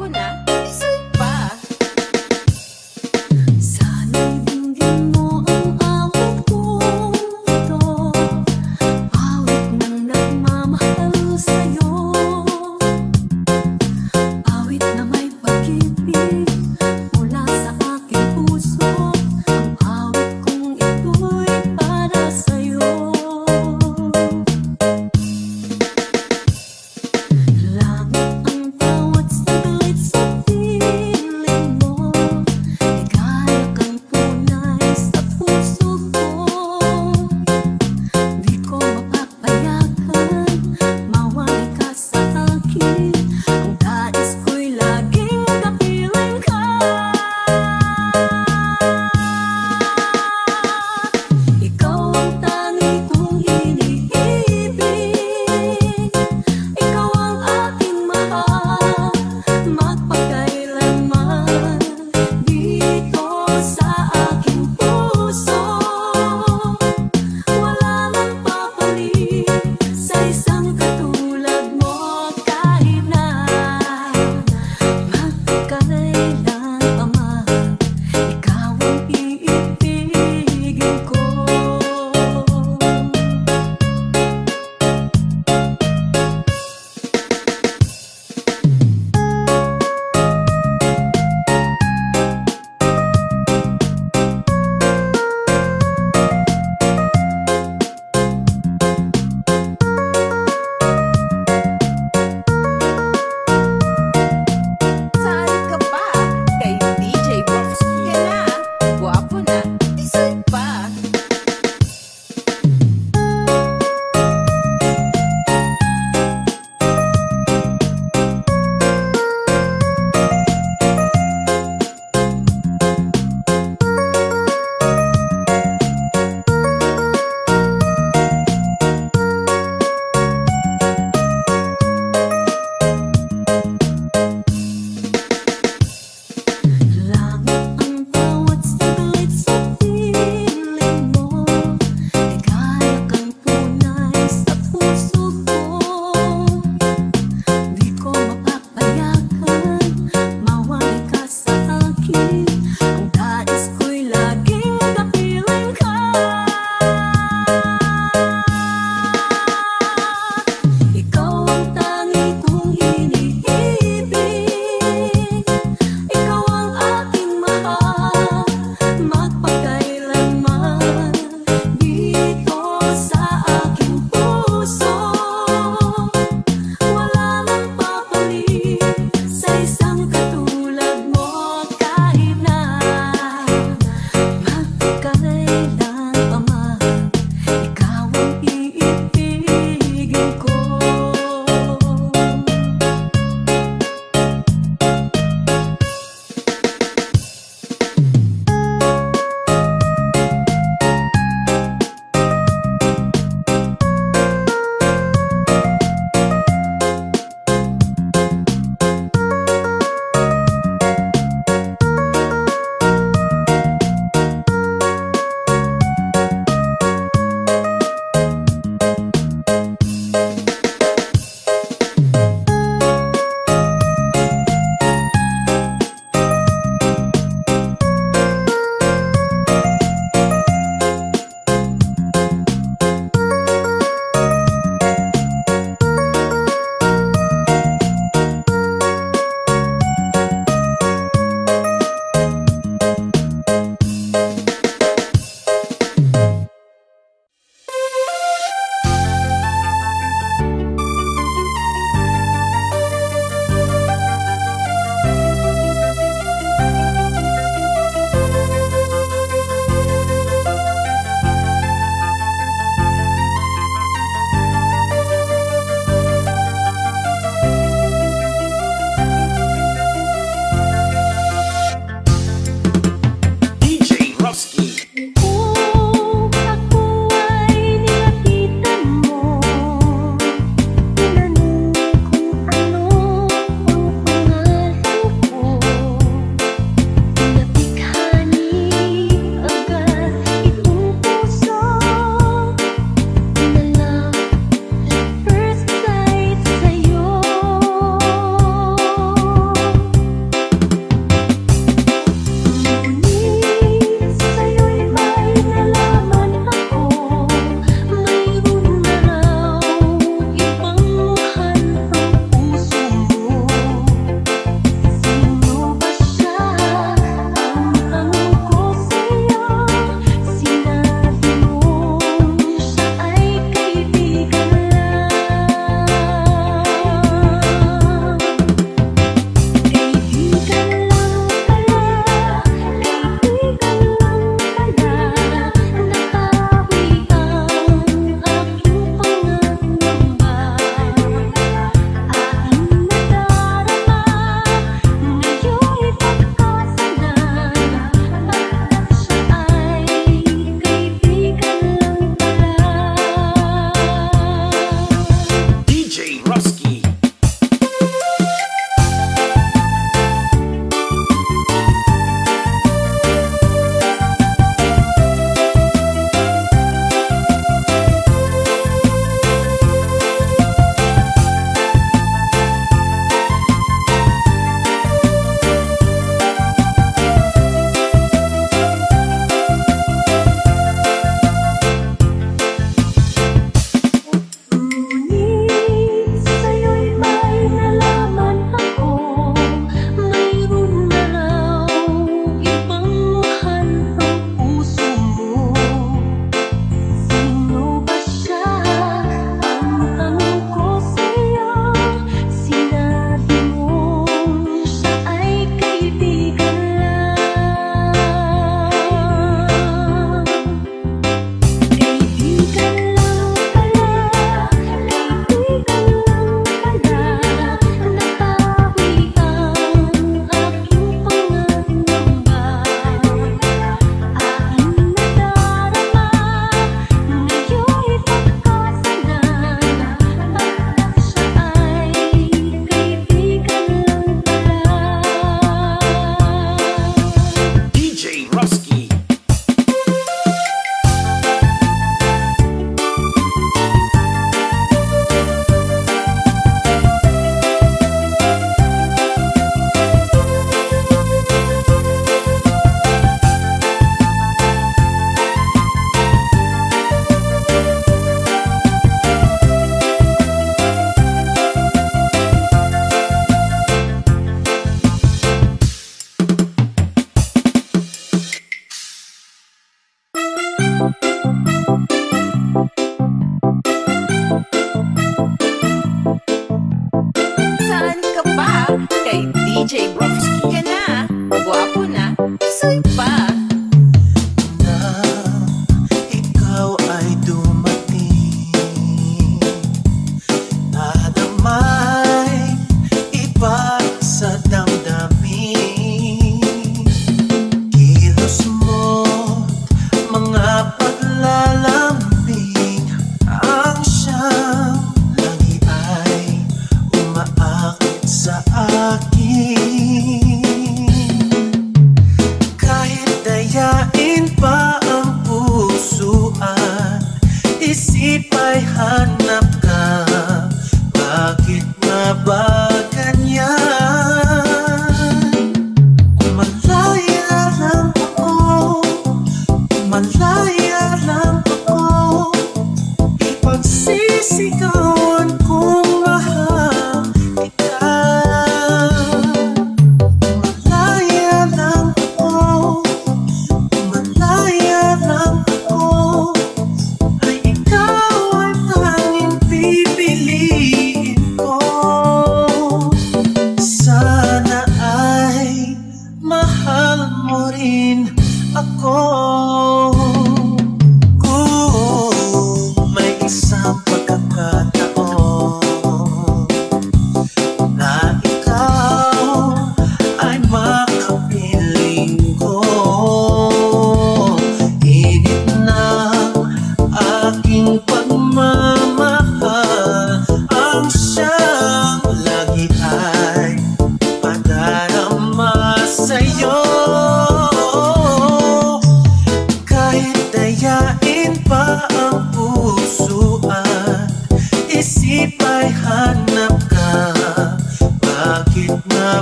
ko na. Isip pa. Sana'y dinggin mo ang awit ko ito, awit ng nagmamahal sa'yo, awit na may pag-ibig mula sa aking puso, ang awit kong ito'y para sa'yo. Langit ang bawat saglit sa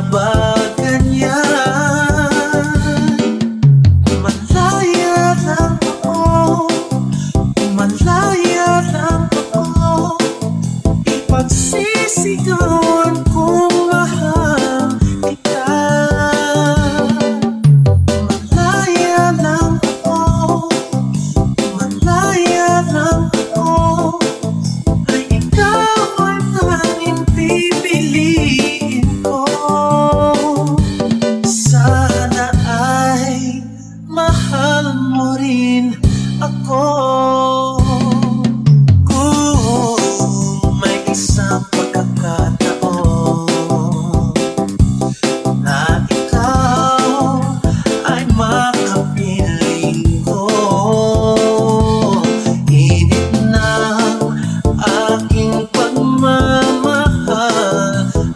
ba ganyan? Malaya lang ako, malaya lang ako, ipagsisigawan kong mahal kita. Malaya lang ako, malaya lang ako, ay ikaw ang tanging pipiliin ko. Sana ay mahal mo rin ako. Kung may isang pagkakataon na ikaw ay makapiling ko, init ng aking pagmamahal,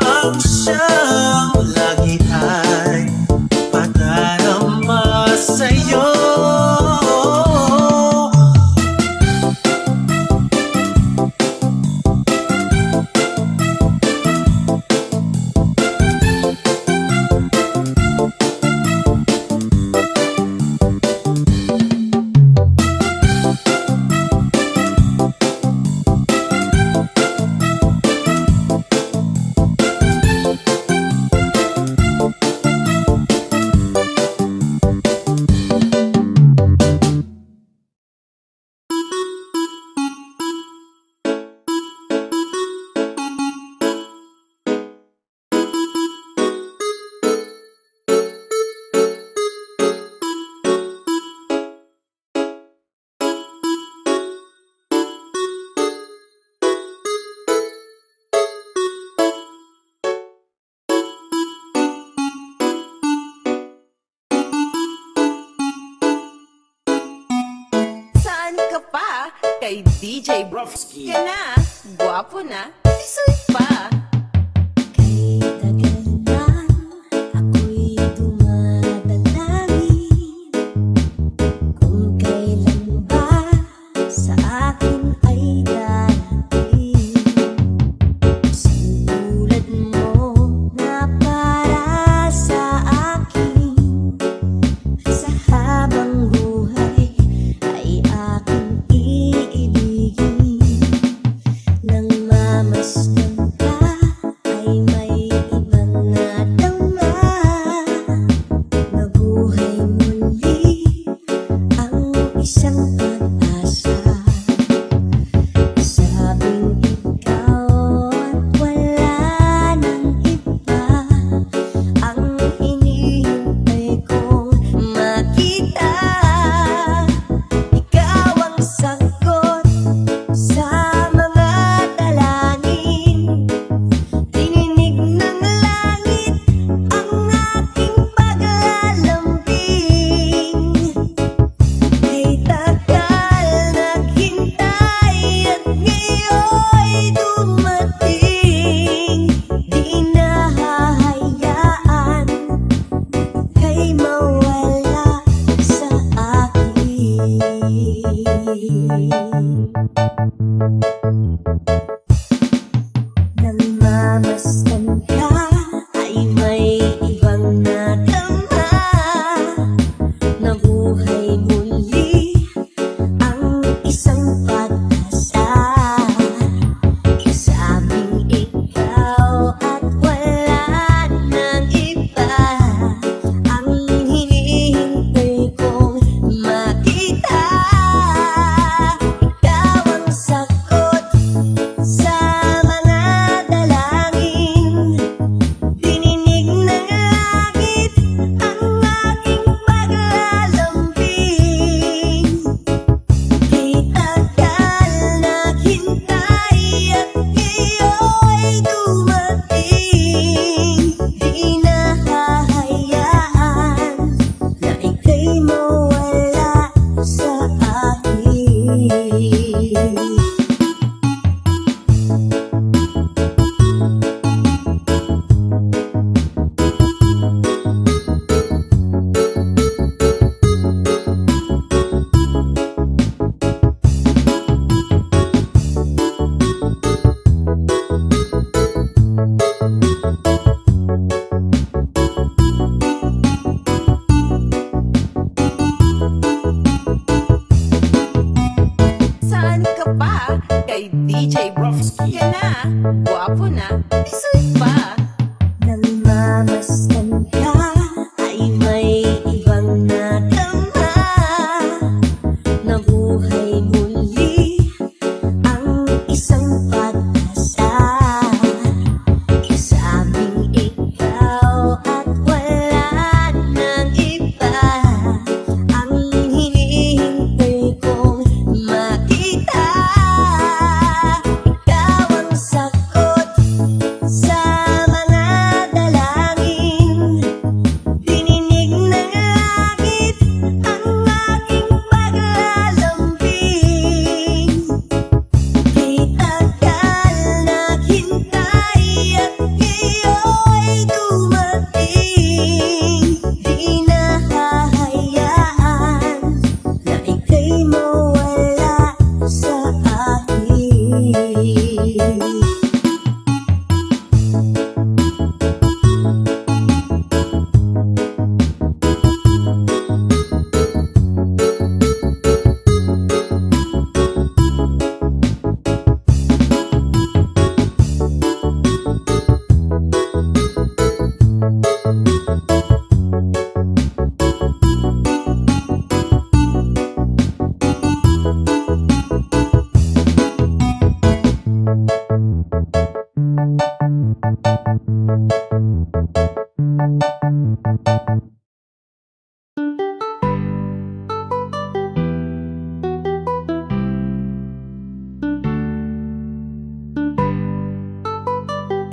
ang siyang lagi ay padarama sa'yo. Saan ka pa? Kay DJ Brofsky ka na, gwapo na, sweet pa. Kay tagal na ako'y dumadalangin, kung kailan ba sa akin ay darating isang tulad mo na para sa akin. Sa habang buhay ay aking iibigin, nang mamasdan ka DJ Brofsky ka na, gwapo na, isoy pa. Namamasdan ka ay may ibang nakama. Nabuhay muli ang isang pag-asa. Kasabing ikaw at wala nang iba ang hinihintay kong makita. Ikaw ang sagot sa mga dalangin. Dininig ng langit ang aking paglalambing. Di tagal naghintay at ngayon dumating. Di nahahayaan na ika'y mawala sa akin.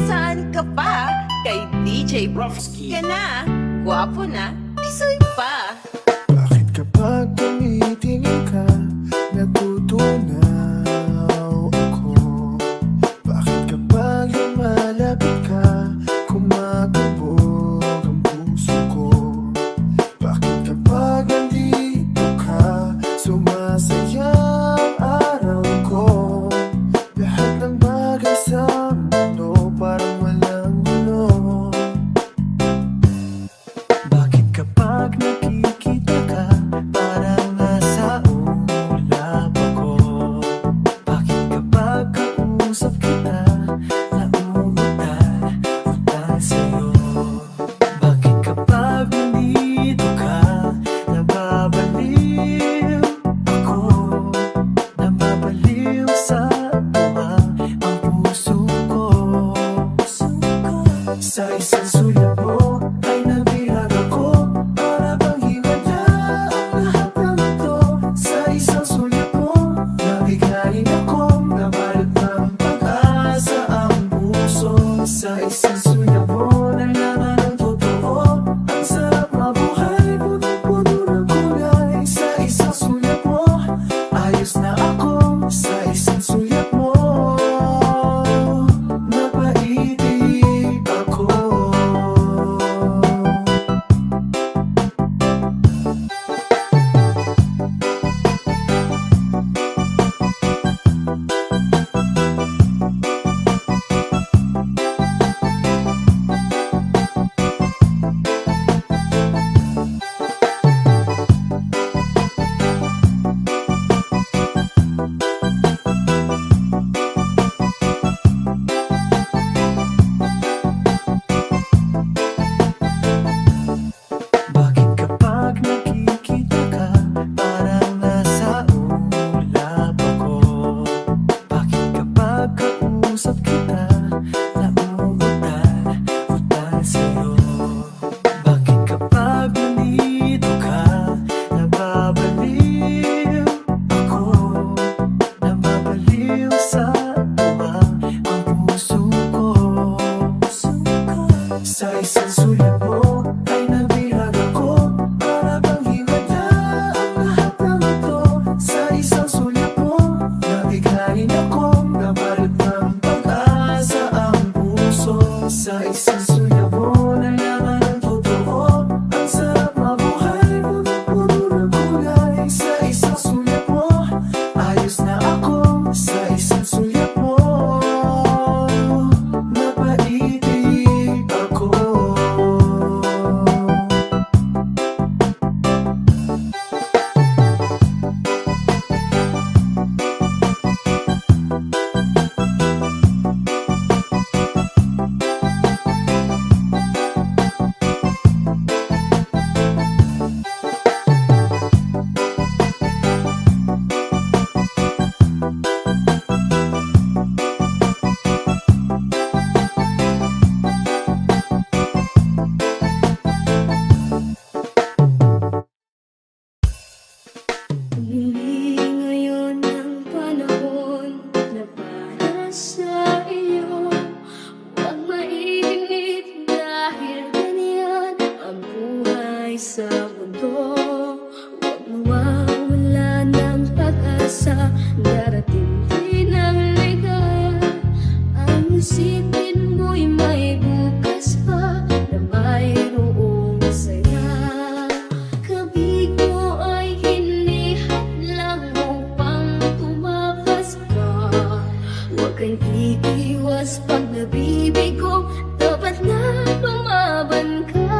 Saan ka pa? Kay DJ Brofsky ka na, gwapo na, isoy pa. Bakit kapag tumitingin ka, natutunaw ako? Bakit kapag lumalapit ka, kumakabog ang puso ko? Bakit kapag nandito ka, sumasaya ang araw ko? Lahat ng bagay sa mundo parang walang gulo. Bakit kapag nakita sa mundo. Huwag mawawala ng pag-asa, darating din ang ligaya. Ang isipin mo'y may bukas pa na mayroong saya. Kabig mo ay hindi hadlang upang tumakas ka. Huwag kang iiwas pag nabibigo, dapat na lumaban ka.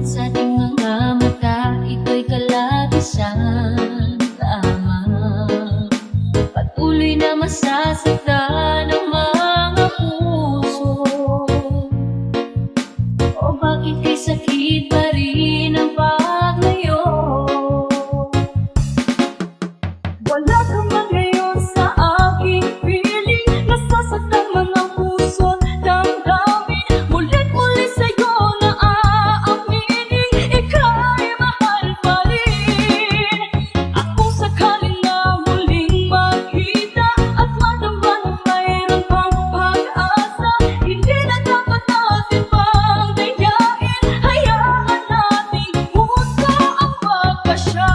sa ating mga mata, ito'y kalabisan lamang. Patuloy na masasaktan ang mga puso. O bakit kay sakit pa rin ang paglayo? Wala ka man ngayon sa aking piling, nasasaktan man ang puso't damdamin. Mulit-muli sa'yo na aaminin, ika'y mahal pa rin. Ako sakaling na muling makita at madama na mayroon pang pag-asa, hindi na dapat natin pang dayain. Hayaan nating puso ang magpasya.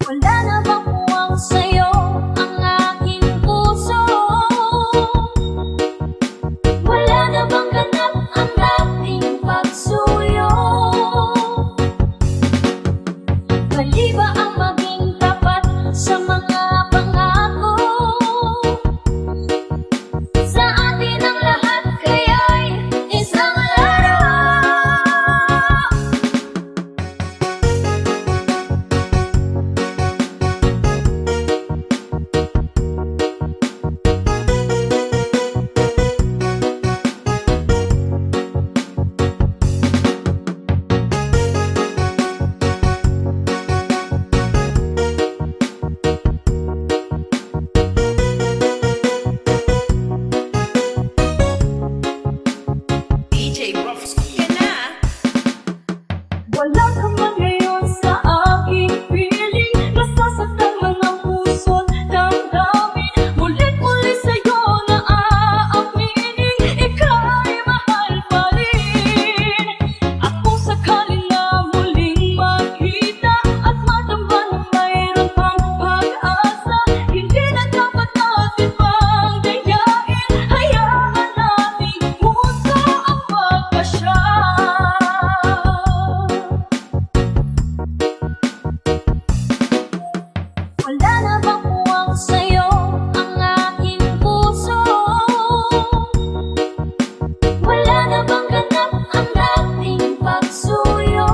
Wala na bang puwang sa'yo ang aking puso? Wala na bang ganap ang dating pagsuyo? Mali ba ang maging tapat sa mga pangako? Sa atin ang lahat kaya'y isang laro. DJ Rofsky ka na. Wala ka man ngayon sa aking piling, nasasaktan man ang puso't damdamin. Mulit-muli sa'yo na aaminin, ika'y mahal pa rin. Ako sakaling na muling makita at madama na mayroon pang pag-asa, hindi na dapat natin pang dayain. Hayaan nating puso ang magpasya. Wala na bang puwang sa'yo ang aking puso? Wala na bang ganap ang dating pagsuyo?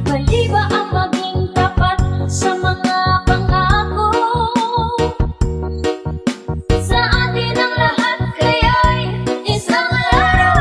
Mali ba ang maging tapat sa mga pangako? Sa atin ang lahat kaya'y isang laro.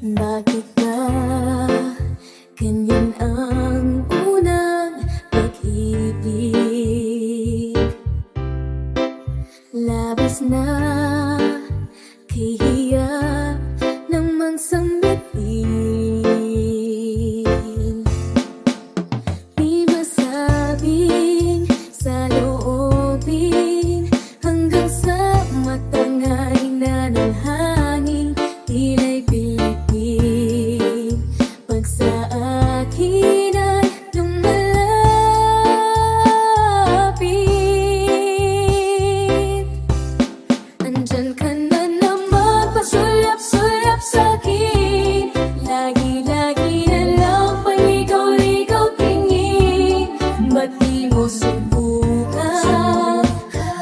Bakit ba ganyan ang unang pag-ibig? Labis na kahiya ng magsambitin. Di masabing sa loobin, hanggang sa matangay na ng hangin, tila'y pilipig. Pag sa akin ay lumalapit, andyan ka na naman, pasulyap-sulyap sa'kin. Lagi-lagi na lang paligaw-ligaw tingin. Ba't di mo subukan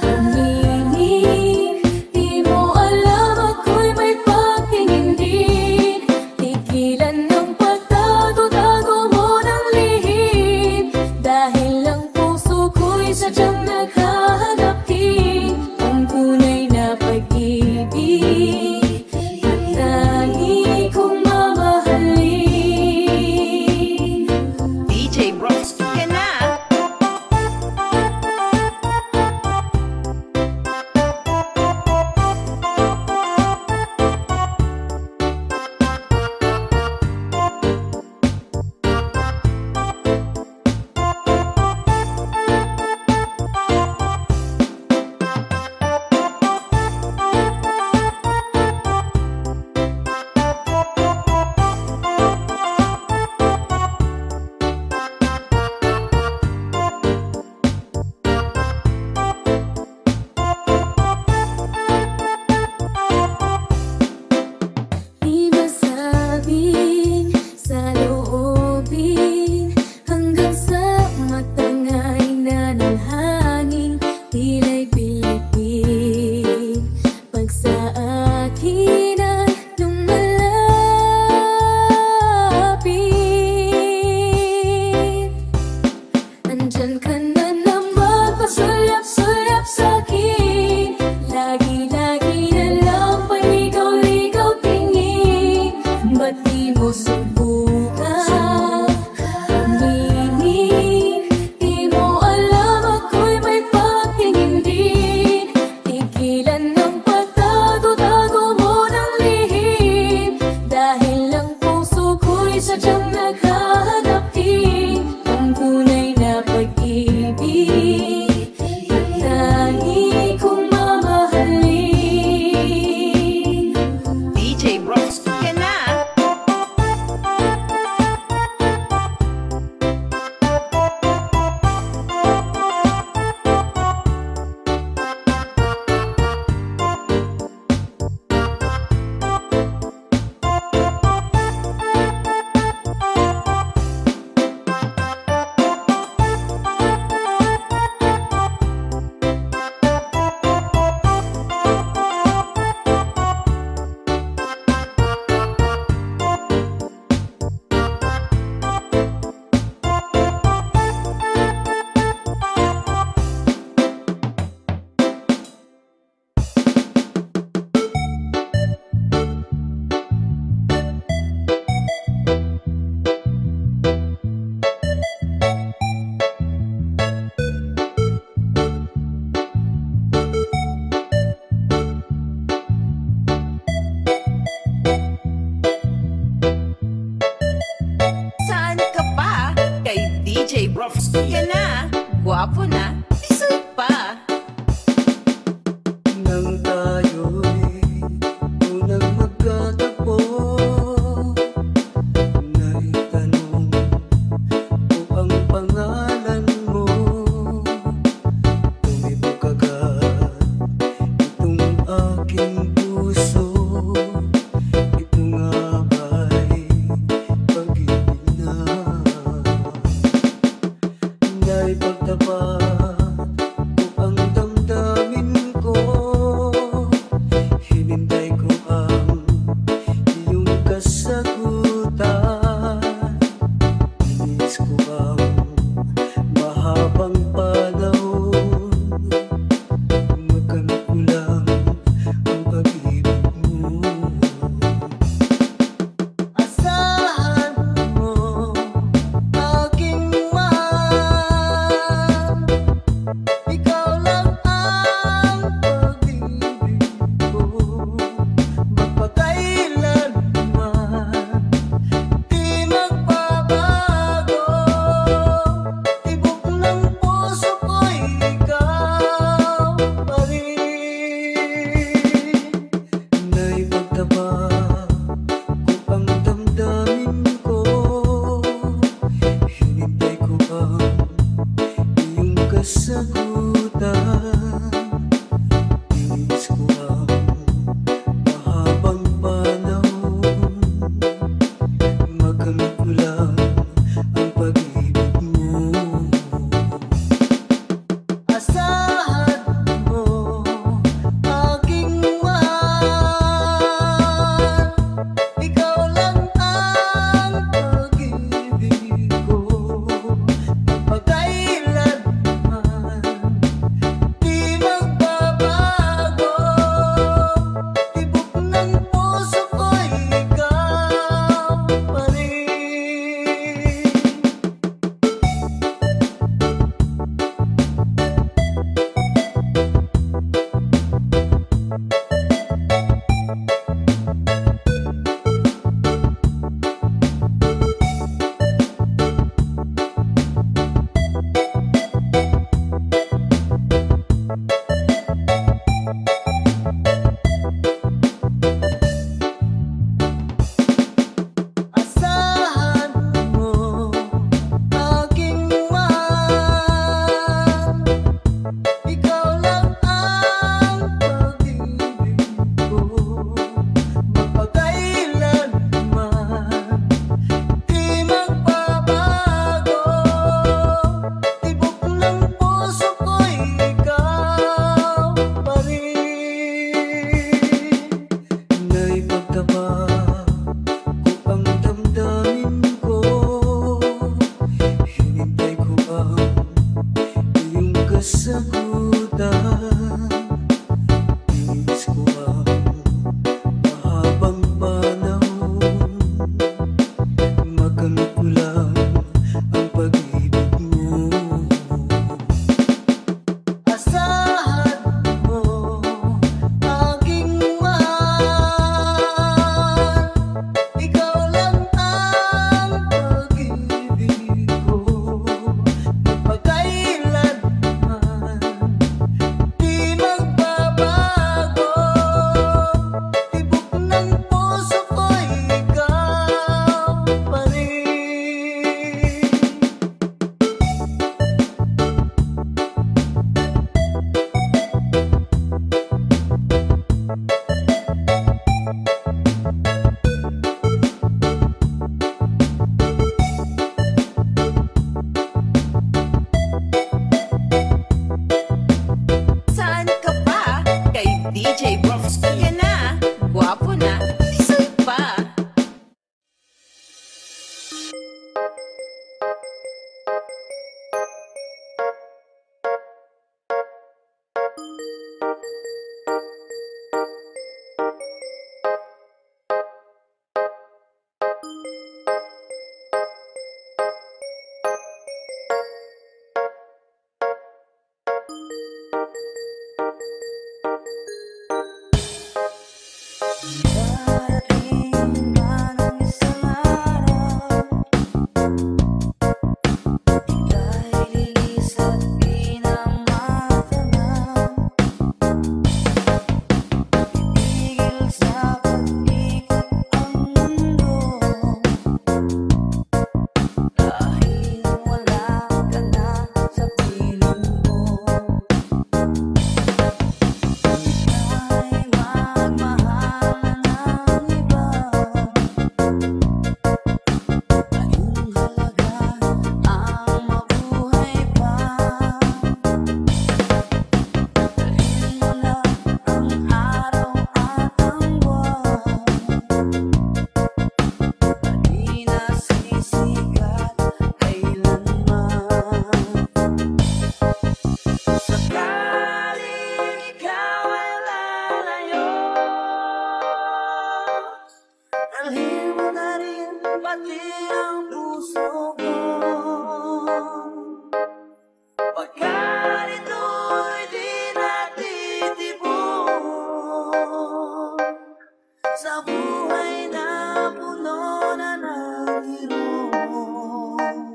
humingin? Di mo alam ako'y may pagtingin din. Tigilan ng pagtago-tago mo ng lihim, dahil ang puso ko'y sadyang naghahanap din ang tunay na pag-ibig at tangi kong mamahalin. DJ Rofsky ka na.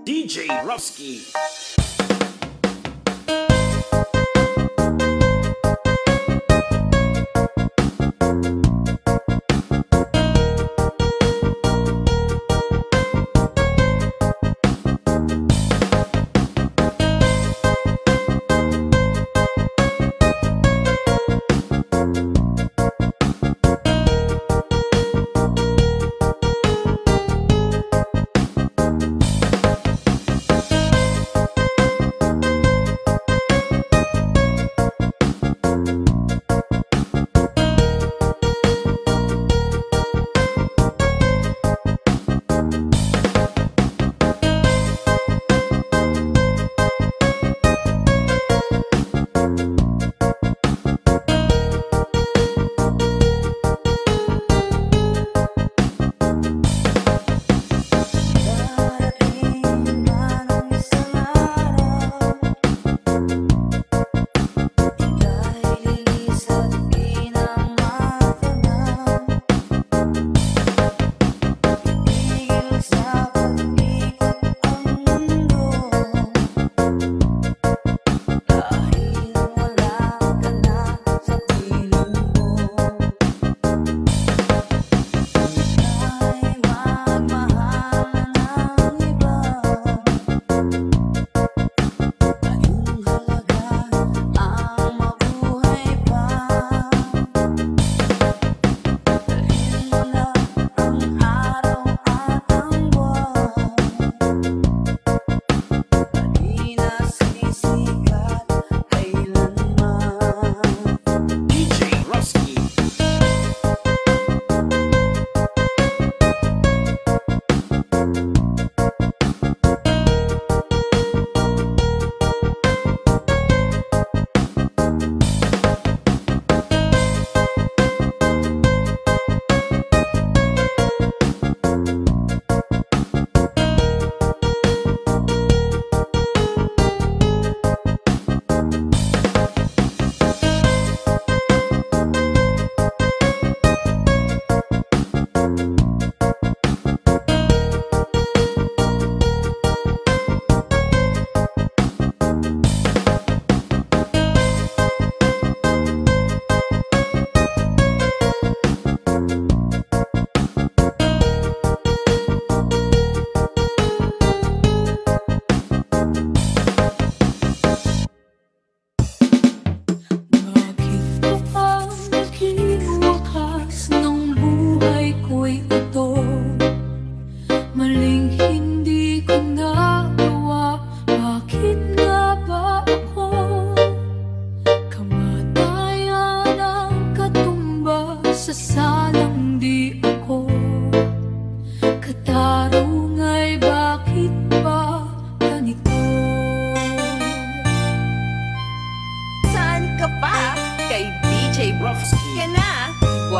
DJ Rofsky.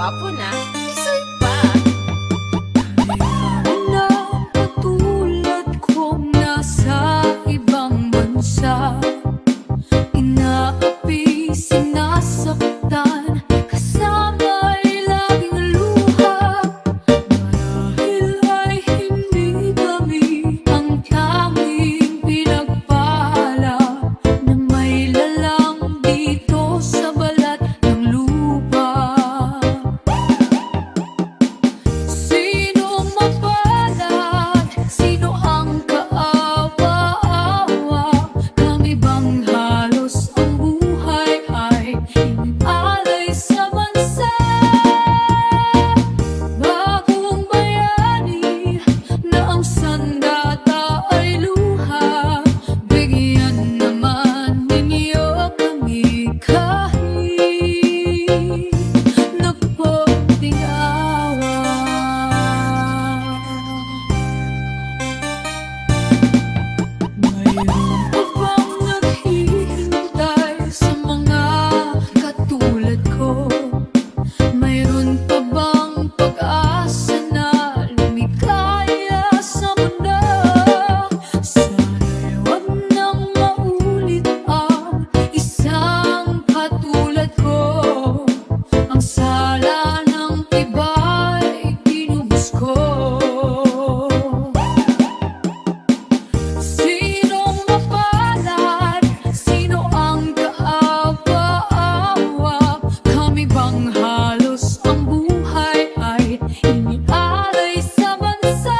Gwapo na, isoy pa. Na katulad kong nasa ibang bansa, inaapi, sinasaktan, kasama'y laging luha. Marahil ay hindi kami ang tanging pinagpala na may lalang dito sa balat ng lupa. Sinong mapalad? Sino ang kaawa-awa? Kami bang halos ang buhay ay inalay sa bansa? Bagong bayani na ang sandata ay luha. Bigyan naman ninyo kami kahit nagpunting awa. Mayroon pa bang naghihintay sa mga katulad ko? Mayroon pa bang pag-asa na lumikaya sa mundo? Sana'y wag nang maulit ang isang katulad ko. Ang sala ng iba'y tinubos ko. Sinong mapalad? Sino ang kaawa-awa? Kami bang halos ang buhay ay inialay sa bansa?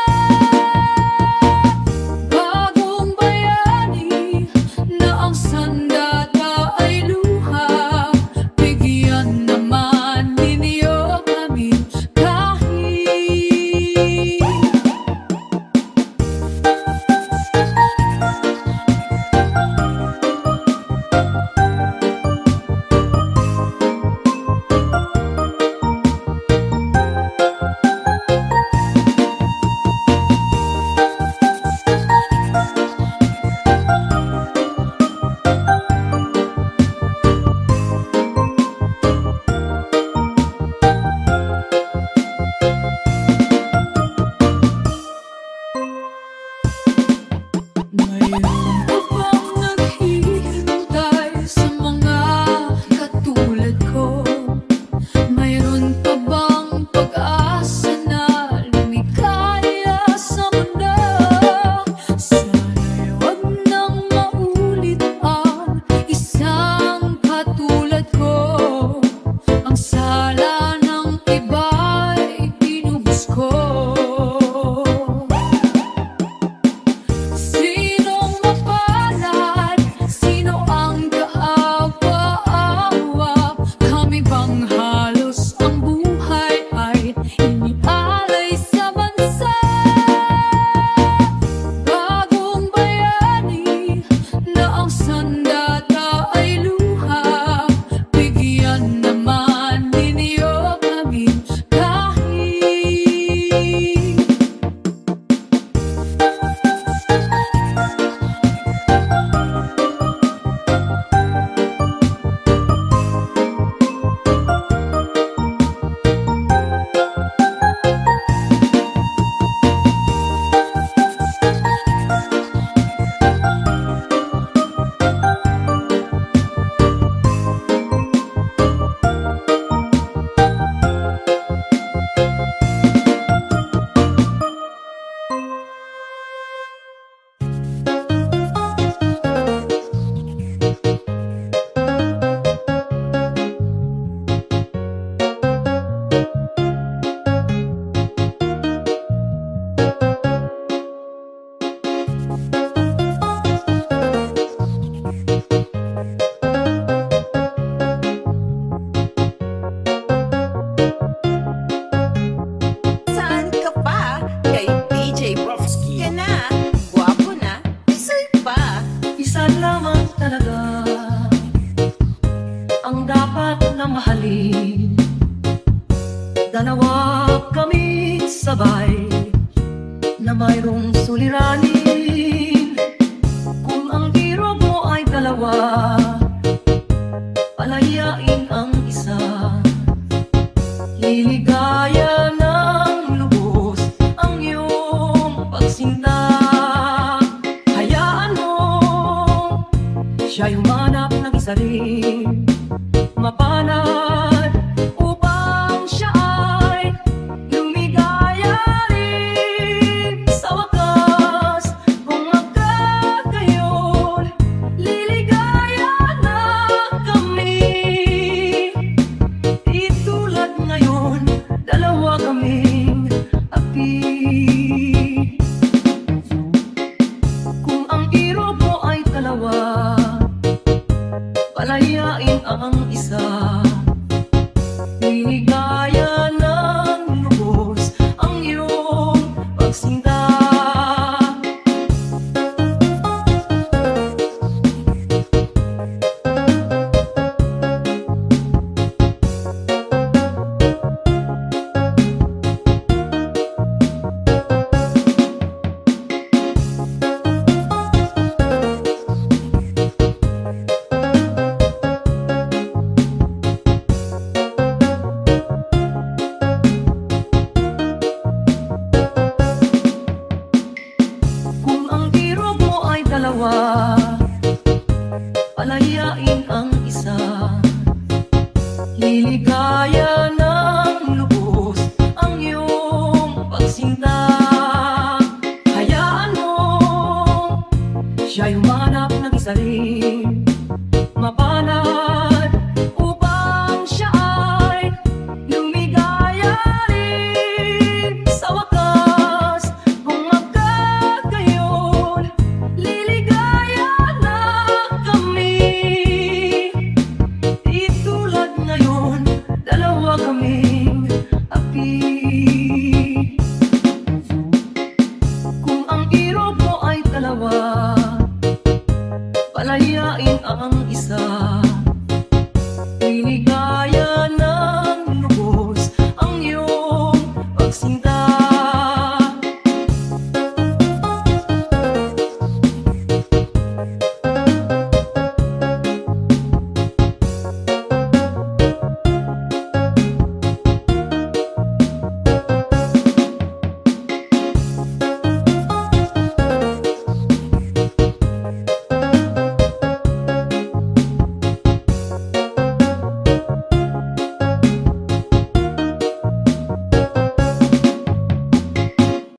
Bagong bayani na ang sandata ay luha. Bigyan naman ninyo kami kahit mayroon pa bang naghihintay sa mga katulad ko? Mayroon pa bang pag-asa na lumikaya sa mundo? Sana'y wag nang maulit ang isang katulad ko. Ang sala ng iba'y tinubos ko. Sinong mapalad? Sino ang kaawa-awa? Kami bang halos ang buhay ay inialay sa bansa? Bagong bayani na ang sandata ay luha. Bigyan naman ninyo kami kahit Saan ka pa? Kay DJ Brofsky ka na. Gwapo na, isoy pa. Isa lamang talaga ang dapat na mahalin. Dalawa kami sabay na mayroong suliranin. Kung ang hirap mo ay dalawa, palayain ang isa. amin mapanat upang siya ay lumigaya rin. Sa wakas, kung magkagayon, liligaya na kami. Itulad ngayon, dalawa kaming api. Kung ang iro mo ay dalawa, palayain ang isa. Liligaya ng lubos ang iyong pagsinta. Kung ang iro mo ay dalawa, palayain ang isa. Liligaya